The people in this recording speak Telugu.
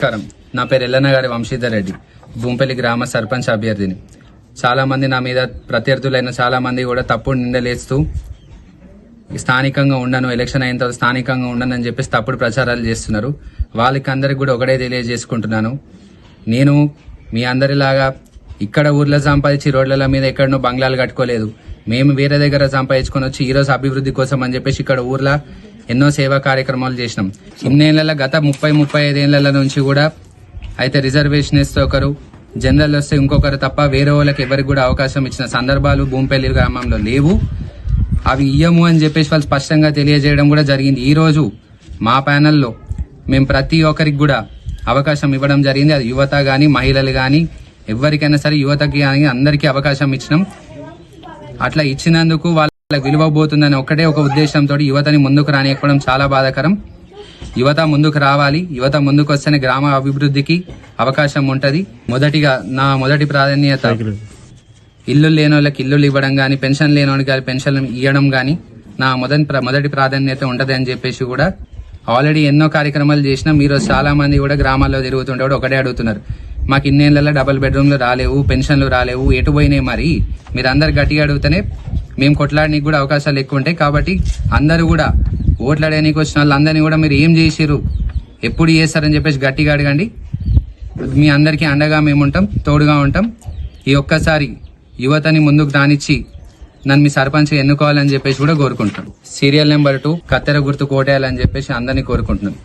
నమస్కారం. నా పేరు ఎల్లనగారి వంశీధర్ రెడ్డి, భూంపల్లి గ్రామ సర్పంచ్ అభ్యర్థిని. చాలా మంది నా మీద ప్రత్యర్థులైన చాలా మంది కూడా తప్పుడు నిందలేస్తూ స్థానికంగా ఉండను, ఎలక్షన్ అయిన తర్వాత స్థానికంగా ఉండను అని చెప్పేసి తప్పుడు ప్రచారాలు చేస్తున్నారు. వాళ్ళకి అందరికి కూడా ఒకటే తెలియజేసుకుంటున్నాను, నేను మీ అందరిలాగా ఇక్కడ ఊర్లో సంపాదించి రోడ్ల మీద ఎక్కడనో బంగ్లాలు కట్టుకోలేదు. మేము వేరే దగ్గర సంపాదించుకొని వచ్చి ఈరోజు అభివృద్ధి కోసం అని చెప్పేసి ఇక్కడ ఊర్లో ఎన్నో సేవా కార్యక్రమాలు చేసినాం. ఇన్నేళ్ల గత 35 ఏళ్ల నుంచి కూడా అయితే రిజర్వేషన్ ఇస్తే ఒకరు, జనరల్ వస్తే ఇంకొకరు తప్ప వేరే వాళ్ళకి ఎవరికి కూడా అవకాశం ఇచ్చిన సందర్భాలు భూంపల్లి గ్రామంలో లేవు. అవి ఇయ్యము అని చెప్పేసి వాళ్ళు స్పష్టంగా తెలియజేయడం కూడా జరిగింది. ఈ రోజు మా ప్యానెల్లో మేము ప్రతి ఒక్కరికి కూడా అవకాశం ఇవ్వడం జరిగింది. అది యువత గాని, మహిళలు గాని, ఎవరికైనా సరే యువతకి కానీ అందరికీ అవకాశం ఇచ్చినాం. అట్లా ఇచ్చినందుకు వాళ్ళ విలువ పోతుందని ఒకటే ఒక ఉద్దేశంతో యువతని ముందుకు రానియకపోవడం చాలా బాధాకరం. యువత ముందుకు రావాలి. యువత ముందుకు వస్తేనే గ్రామ అభివృద్ధికి అవకాశం ఉంటది. నా మొదటి ప్రాధాన్యత ఇల్లు లేని వాళ్ళకి ఇల్లులు ఇవ్వడం గాని, పెన్షన్ లేని వాళ్ళకి పెన్షన్ ఇవ్వడం గాని నా మొదటి ప్రాధాన్యత ఉంటది అని చెప్పేసి కూడా ఆల్రెడీ ఎన్నో కార్యక్రమాలు చేసినాం. మీరు చాలా మంది కూడా గ్రామాల్లో తిరుగుతుంటే కూడా ఒకటే అడుగుతున్నారు, మాకు ఇన్నేళ్లలో డబుల్ బెడ్రూమ్లు రాలేవు, పెన్షన్లు రాలేవు, ఎటు పోయినాయి? మరి మీరు అందరు గట్టిగా అడిగితేనే మేము కొట్లాడడానికి కూడా అవకాశాలు ఎక్కువ ఉంటాయి. కాబట్టి అందరూ కూడా ఓట్లాడడానికి వచ్చిన వాళ్ళందరినీ కూడా మీరు ఏం చేసిరు, ఎప్పుడు చేస్తారని చెప్పేసి గట్టిగా అడగండి. మీ అందరికీ అండగా మేము ఉంటాం, తోడుగా ఉంటాం. ఈ ఒక్కసారి యువతని ముందుకు రానిచ్చి నన్ను మీ సర్పంచ్ ఎన్నుకోవాలని చెప్పేసి కూడా కోరుకుంటాం. సీరియల్ నెంబర్ 2 కత్తెర గుర్తు కోటేయాలని చెప్పేసి అందరినీ కోరుకుంటున్నాం.